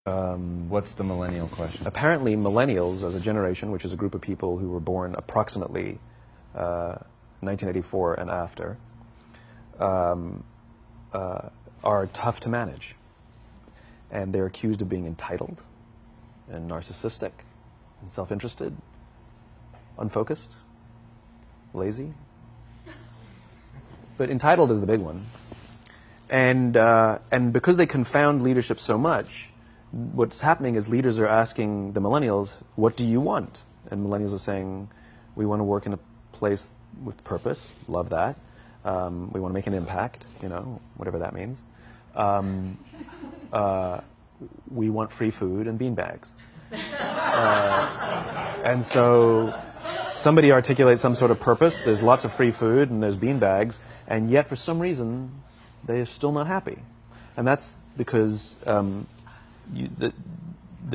What's the millennial question? Apparently, millennials as a generation, which is a group of people who were born approximately 1984 and after, are tough to manage. And they're accused of being entitled and narcissistic and self-interested, unfocused, lazy. But entitled is the big one. And because they confound leadership so much, what's happening is leaders are asking the millennials, what do you want? And millennials are saying, we want to work in a place with purpose, love that. We want to make an impact, you know, whatever that means. We want free food and beanbags. And so somebody articulates some sort of purpose, there's lots of free food and there's beanbags, and yet for some reason they're still not happy. And that's because they're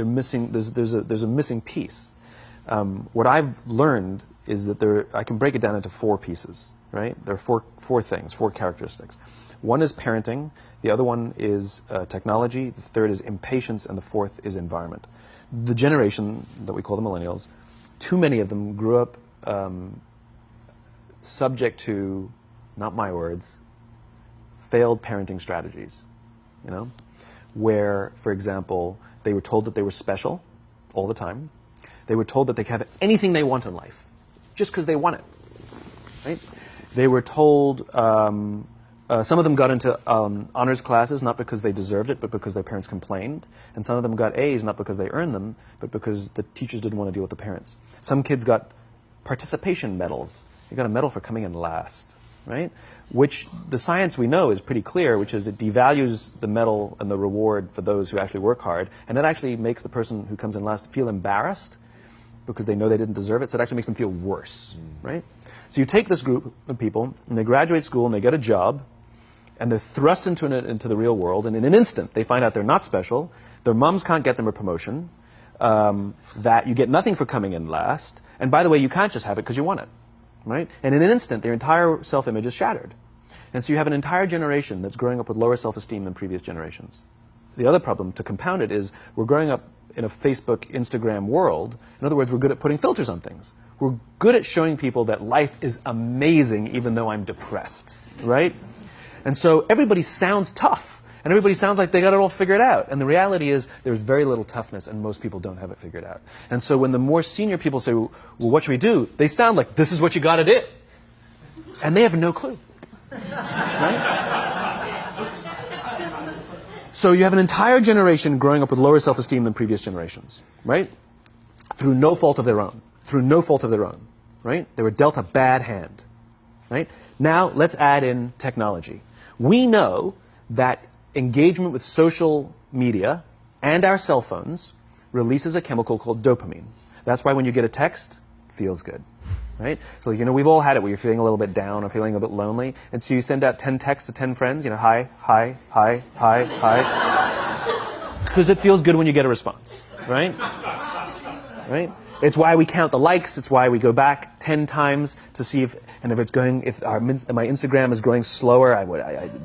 missing, there's a missing piece. What I've learned is that I can break it down into 4 pieces, right? There are four things, 4 characteristics. One is parenting, the other one is technology, the third is impatience, and the fourth is environment. The generation that we call the millennials, too many of them grew up subject to, not my words, failed parenting strategies, you know? Where, for example, they were told that they were special all the time. They were told that they could have anything they want in life, just because they want it, right? They were told, some of them got into honors classes, not because they deserved it, but because their parents complained. And some of them got A's, not because they earned them, but because the teachers didn't want to deal with the parents. Some kids got participation medals. You got a medal for coming in last, right? Which the science we know is pretty clear, which is it devalues the medal and the reward for those who actually work hard. And it actually makes the person who comes in last feel embarrassed because they know they didn't deserve it. So it actually makes them feel worse, right? So you take this group of people and they graduate school and they get a job and they're thrust into the real world, and in an instant they find out they're not special, their moms can't get them a promotion, that you get nothing for coming in last, and by the way, you can't just have it because you want it, right? And in an instant, their entire self-image is shattered. And so you have an entire generation that's growing up with lower self-esteem than previous generations. The other problem, to compound it, is we're growing up in a Facebook, Instagram world. In other words, we're good at putting filters on things. We're good at showing people that life is amazing even though I'm depressed, right? And so everybody sounds tough, and everybody sounds like they got it all figured out. And the reality is there's very little toughness, and most people don't have it figured out. And so when the more senior people say, well, what should we do? They sound like, this is what you got to do. And they have no clue. Right? So you have an entire generation growing up with lower self-esteem than previous generations, right? Through no fault of their own. Through no fault of their own, right? They were dealt a bad hand, right? Now let's add in technology. We know that engagement with social media and our cell phones releases a chemical called dopamine. That's why when you get a text, it feels good, right? So, you know, we've all had it where you're feeling a little bit down or feeling a bit lonely, and so you send out 10 texts to 10 friends, you know, hi, hi, hi, hi, hi, because it feels good when you get a response, right? Right? It's why we count the likes. It's why we go back 10 times to see if my Instagram is growing slower,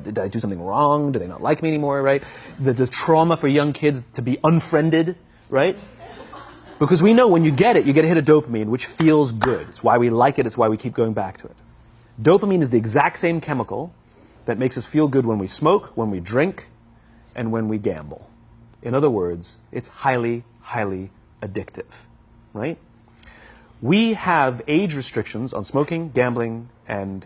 did I do something wrong? Do they not like me anymore, right? The trauma for young kids to be unfriended, right? Because we know when you get it, you get a hit of dopamine, which feels good. It's why we like it. It's why we keep going back to it. Dopamine is the exact same chemical that makes us feel good when we smoke, when we drink, and when we gamble. In other words, it's highly, highly addictive. Right? We have age restrictions on smoking, gambling, and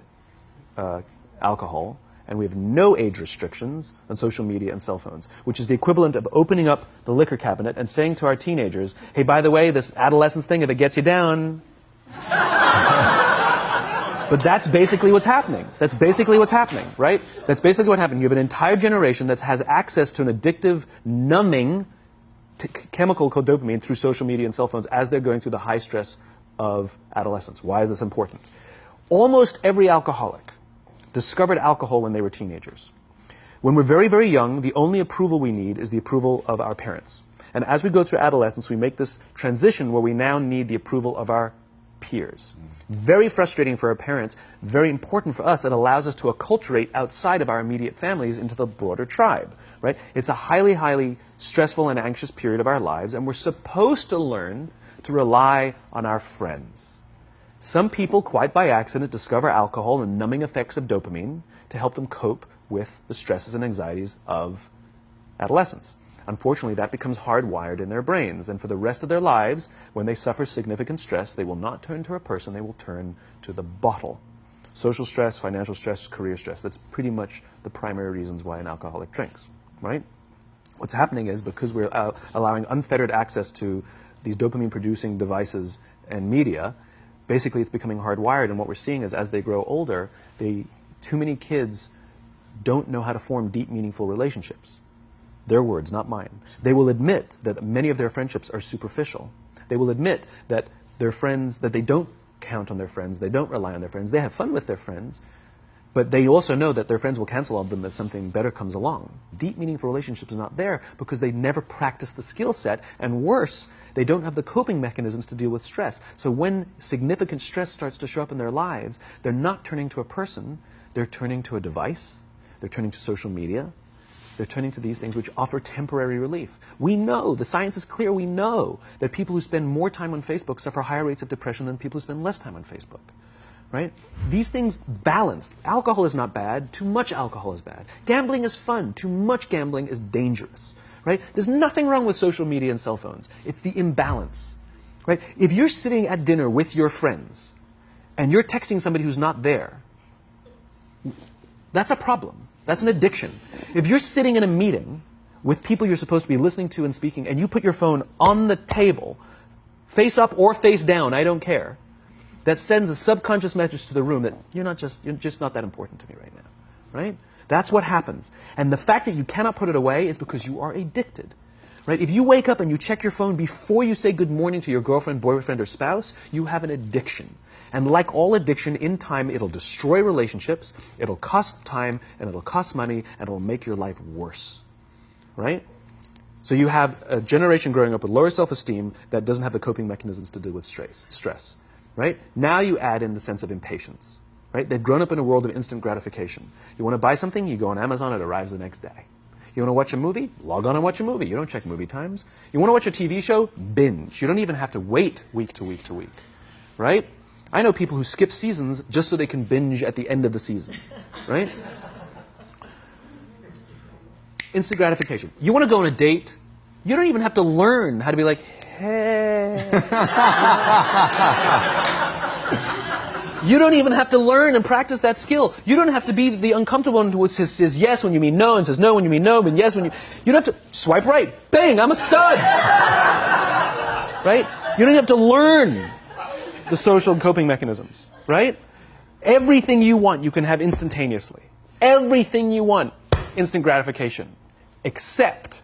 alcohol, and we have no age restrictions on social media and cell phones, which is the equivalent of opening up the liquor cabinet and saying to our teenagers, hey, by the way, this adolescence thing, if it gets you down. But that's basically what's happening. That's basically what's happening, right? That's basically what happened. You have an entire generation that has access to an addictive, numbing chemical called dopamine through social media and cell phones as they're going through the high stress of adolescence. Why is this important? Almost every alcoholic discovered alcohol when they were teenagers. When we're very, very young, the only approval we need is the approval of our parents. And as we go through adolescence, we make this transition where we now need the approval of our peers. Very frustrating for our parents, very important for us. It allows us to acculturate outside of our immediate families into the broader tribe, right? It's a highly, highly stressful and anxious period of our lives, and we're supposed to learn to rely on our friends. Some people, quite by accident, discover alcohol and numbing effects of dopamine to help them cope with the stresses and anxieties of adolescence. Unfortunately, that becomes hardwired in their brains, and for the rest of their lives, when they suffer significant stress, they will not turn to a person, they will turn to the bottle. Social stress, financial stress, career stress, that's pretty much the primary reasons why an alcoholic drinks, right? What's happening is, because we're allowing unfettered access to these dopamine-producing devices and media, basically it's becoming hardwired, and what we're seeing is as they grow older, too many kids don't know how to form deep, meaningful relationships. Their words, not mine. They will admit that many of their friendships are superficial. They will admit that their friends, that they don't count on their friends, they don't rely on their friends, they have fun with their friends, but they also know that their friends will cancel on them if something better comes along. Deep, meaningful relationships are not there because they never practice the skill set, and worse, they don't have the coping mechanisms to deal with stress. So when significant stress starts to show up in their lives, they're not turning to a person, they're turning to a device, they're turning to social media, they're turning to these things which offer temporary relief. We know, the science is clear, we know that people who spend more time on Facebook suffer higher rates of depression than people who spend less time on Facebook. Right? These things balanced. Alcohol is not bad, too much alcohol is bad. Gambling is fun, too much gambling is dangerous. Right? There's nothing wrong with social media and cell phones. It's the imbalance. Right? If you're sitting at dinner with your friends and you're texting somebody who's not there, that's a problem. That's an addiction. If you're sitting in a meeting with people you're supposed to be listening to and speaking, and you put your phone on the table, face up or face down, I don't care, that sends a subconscious message to the room that you're just not that important to me right now. Right? That's what happens. And the fact that you cannot put it away is because you are addicted. Right? If you wake up and you check your phone before you say good morning to your girlfriend, boyfriend, or spouse, you have an addiction. And like all addiction, in time, it'll destroy relationships, it'll cost time, and it'll cost money, and it'll make your life worse. Right? So you have a generation growing up with lower self-esteem that doesn't have the coping mechanisms to deal with stress. Right? Now you add in the sense of impatience. Right? They've grown up in a world of instant gratification. You want to buy something, you go on Amazon, it arrives the next day. You want to watch a movie? Log on and watch a movie. You don't check movie times. You want to watch a TV show? Binge. You don't even have to wait week to week to week. Right? I know people who skip seasons just so they can binge at the end of the season. Right? Instant gratification. You want to go on a date? You don't even have to learn how to be like, hey. You don't even have to learn and practice that skill. You don't have to be the uncomfortable one who says yes when you mean no and says no when you mean no, but yes when you... You don't have to swipe right. Bang, I'm a stud. Right? You don't have to learn the social coping mechanisms. Right? Everything you want, you can have instantaneously. Everything you want, instant gratification. Except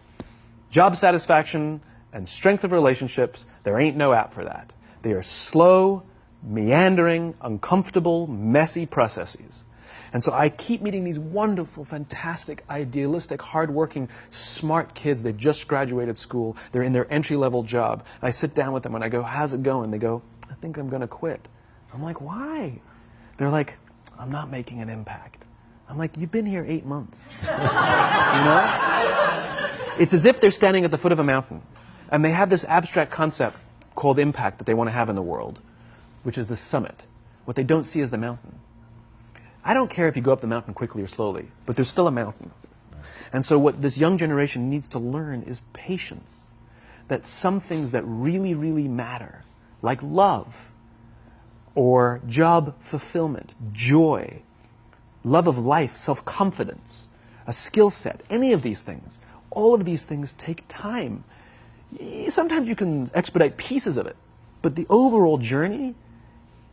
job satisfaction and strength of relationships, there ain't no app for that. They are slow, meandering, uncomfortable, messy processes. And so I keep meeting these wonderful, fantastic, idealistic, hardworking, smart kids. They've just graduated school. They're in their entry-level job. I sit down with them and I go, how's it going? They go, I think I'm going to quit. I'm like, why? They're like, I'm not making an impact. I'm like, you've been here 8 months. You know? It's as if they're standing at the foot of a mountain and they have this abstract concept called impact that they want to have in the world, which is the summit. What they don't see is the mountain. I don't care if you go up the mountain quickly or slowly, but there's still a mountain. And so what this young generation needs to learn is patience. That some things that really, really matter, like love, or job fulfillment, joy, love of life, self-confidence, a skill set, any of these things, all of these things take time. Sometimes you can expedite pieces of it, but the overall journey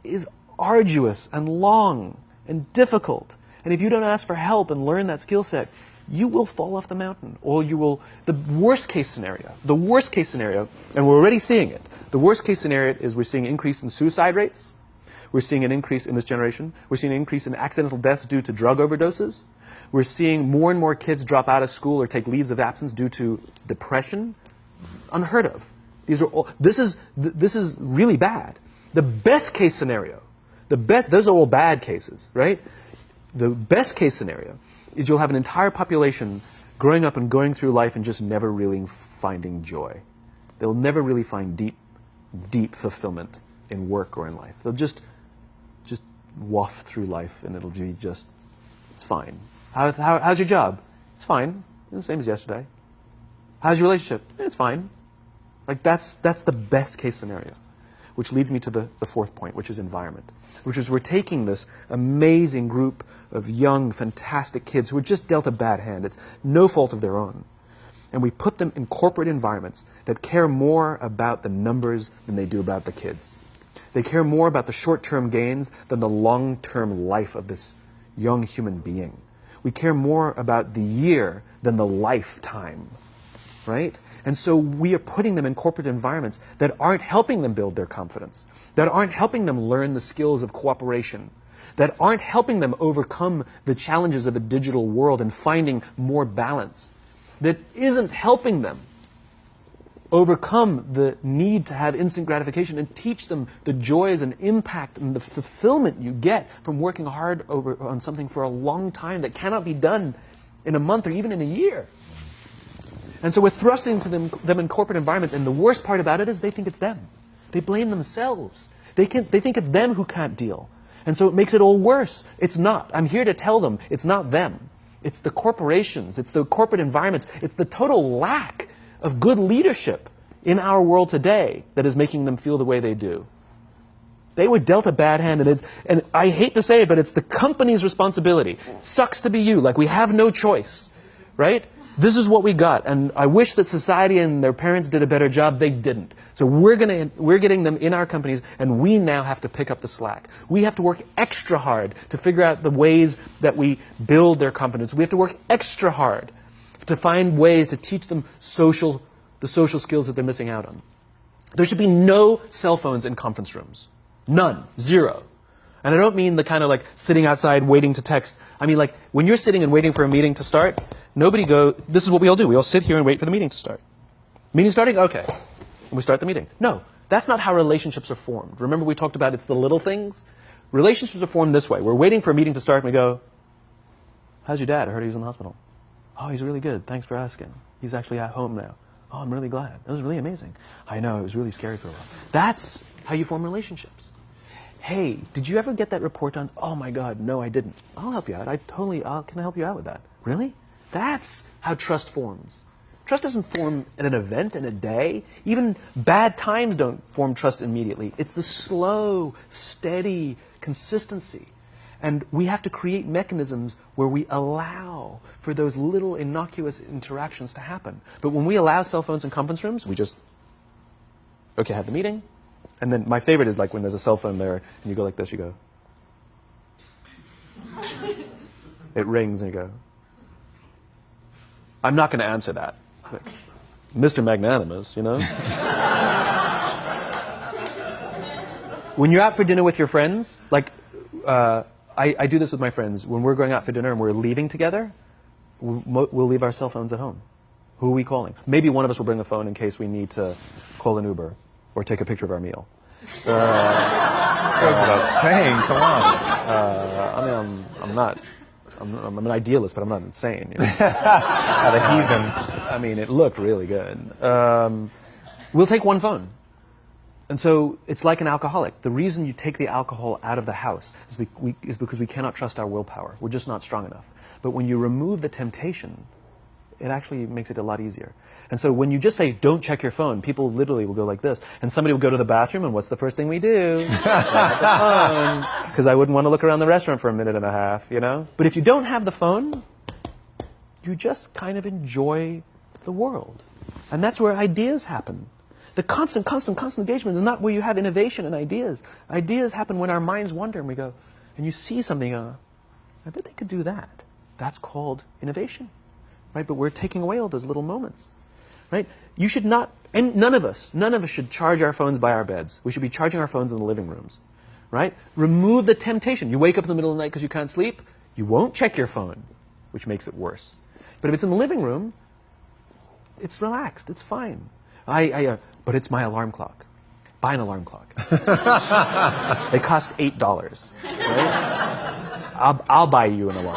is arduous and long and difficult. And if you don't ask for help and learn that skill set, you will fall off the mountain. Or you will, the worst case scenario, and we're already seeing it, the worst case scenario is we're seeing an increase in suicide rates. We're seeing an increase in this generation. We're seeing an increase in accidental deaths due to drug overdoses. We're seeing more and more kids drop out of school or take leaves of absence due to depression. Unheard of. These are all, this is really bad. The best case scenario, those are all bad cases, right? The best case scenario is you'll have an entire population growing up and going through life and just never really finding joy. They'll never really find deep fulfillment in work or in life. They'll just waft through life and it'll be just, it's fine. How's your job? It's fine. The same as yesterday. How's your relationship? It's fine. Like that's the best case scenario. Which leads me to the fourth point, which is environment. Which is we're taking this amazing group of young, fantastic kids who were just dealt a bad hand. It's no fault of their own. And we put them in corporate environments that care more about the numbers than they do about the kids. They care more about the short-term gains than the long-term life of this young human being. We care more about the year than the lifetime, right? And so we are putting them in corporate environments that aren't helping them build their confidence, that aren't helping them learn the skills of cooperation, that aren't helping them overcome the challenges of a digital world and finding more balance, that isn't helping them overcome the need to have instant gratification and teach them the joys and impact and the fulfillment you get from working hard on something for a long time that cannot be done in a month or even in a year. And so we're thrusting to them in corporate environments, and the worst part about it is they think it's them. They blame themselves. They think it's them who can't deal. And so it makes it all worse. It's not. I'm here to tell them it's not them. It's the corporations. It's the corporate environments. It's the total lack of good leadership in our world today that is making them feel the way they do. They were dealt a bad hand, and I hate to say it, but it's the company's responsibility. Sucks to be you. Like, we have no choice, right? This is what we got, and I wish that society and their parents did a better job. They didn't. So we're getting them in our companies, and we now have to pick up the slack. We have to work extra hard to figure out the ways that we build their confidence. We have to work extra hard to find ways to teach them the social skills that they're missing out on. There should be no cell phones in conference rooms. None. Zero. And I don't mean the kind of like sitting outside waiting to text. I mean like when you're sitting and waiting for a meeting to start, this is what we all do. We all sit here and wait for the meeting to start. Meeting starting? Okay. And we start the meeting. No, that's not how relationships are formed. Remember we talked about it's the little things? Relationships are formed this way. We're waiting for a meeting to start and we go, how's your dad? I heard he was in the hospital. Oh, he's really good. Thanks for asking. He's actually at home now. Oh, I'm really glad. It was really amazing. I know, it was really scary for a while. That's how you form relationships. Hey, did you ever get that report done? Oh my God, no, I didn't. I'll help you out. Can I help you out with that? Really? That's how trust forms. Trust doesn't form in an event, in a day. Even bad times don't form trust immediately. It's the slow, steady consistency. And we have to create mechanisms where we allow for those little innocuous interactions to happen. But when we allow cell phones in conference rooms, we just, okay, have the meeting. And then my favorite is like when there's a cell phone there and you go like this, you go. It rings and you go. I'm not going to answer that. Like, Mr. Magnanimous, you know? When you're out for dinner with your friends, like, I do this with my friends. When we're going out for dinner and we're leaving together, we'll leave our cell phones at home. Who are we calling? Maybe one of us will bring a phone in case we need to call an Uber or take a picture of our meal. That's what I was saying. Come on. I'm an idealist, but I'm not insane. You know? Not a heathen. I mean, it looked really good. We'll take one phone. And so it's like an alcoholic. The reason you take the alcohol out of the house is because we cannot trust our willpower. We're just not strong enough. But when you remove the temptation, it actually makes it a lot easier. And so when you just say, don't check your phone, people literally will go like this. And somebody will go to the bathroom, and what's the first thing we do? Because I wouldn't want to look around the restaurant for a minute and a half, you know? But if you don't have the phone, you just kind of enjoy the world. And that's where ideas happen. The constant engagement is not where you have innovation and ideas. Ideas happen when our minds wander and we go, and you see something, I bet they could do that. That's called innovation, right? But we're taking away all those little moments, right? You should not, and none of us should charge our phones by our beds. We should be charging our phones in the living rooms, right? Remove the temptation. You wake up in the middle of the night because you can't sleep, you won't check your phone, which makes it worse. But if it's in the living room, it's relaxed, it's fine. But it's my alarm clock. buy an alarm clock. They cost $8, right? I'll buy you an alarm.